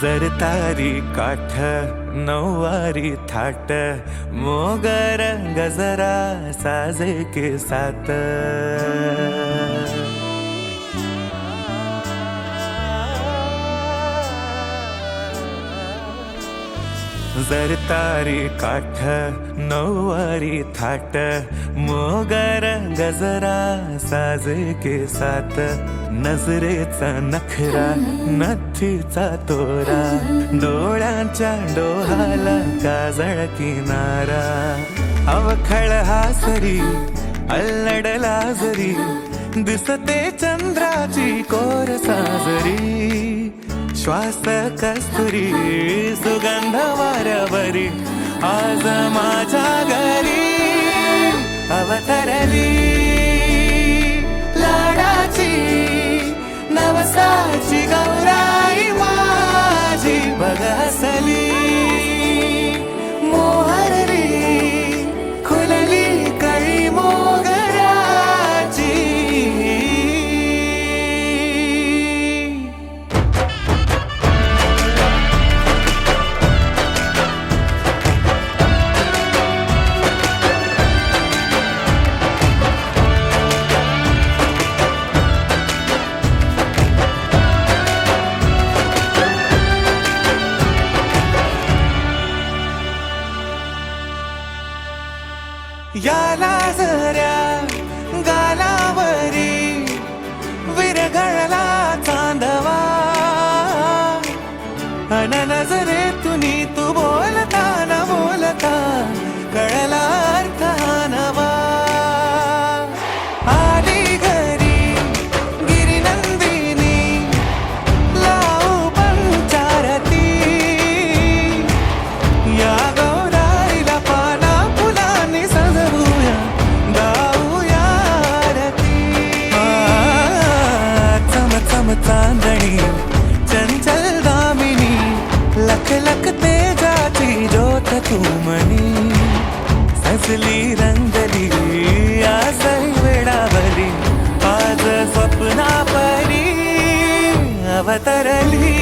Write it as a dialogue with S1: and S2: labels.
S1: जर तारी काठ नऊवारी थाट मोगर गजरा साजे के साथ जर तारी काठ नऊवारी थाट मोगर गजरा साजे के साथ नजरेचा नखरा नथीचा तोरा डोळ्यांच्या डोहाला काजळ किनारा अवखळ हासरी अल्लडला जरी दिसते चंद्राची कोर साजरी श्वास कस्तुरी सुगंध वाऱ्यावरी आज माझ्या घरी अवतरली लाडाची नवसाची गौराई माझी बघ हसली मोहरली खुलली कळी मोगराची याला जऱ्या गालावरी विरघळला चांदवा अन नजरेतून तू बोलता न बोलता कळला अर्थ हा नवा आली घरी गिरिनंदिनी लावू पंचारती या गौराईला पाना फुलांनी सजवूया गाऊया आरती चम चम चांदणी चंचल दामिनी लख लख तेजाची ज्योत तू मनी सजली रंगली आसई वेडावली आज स्वप्ना परी अवतरली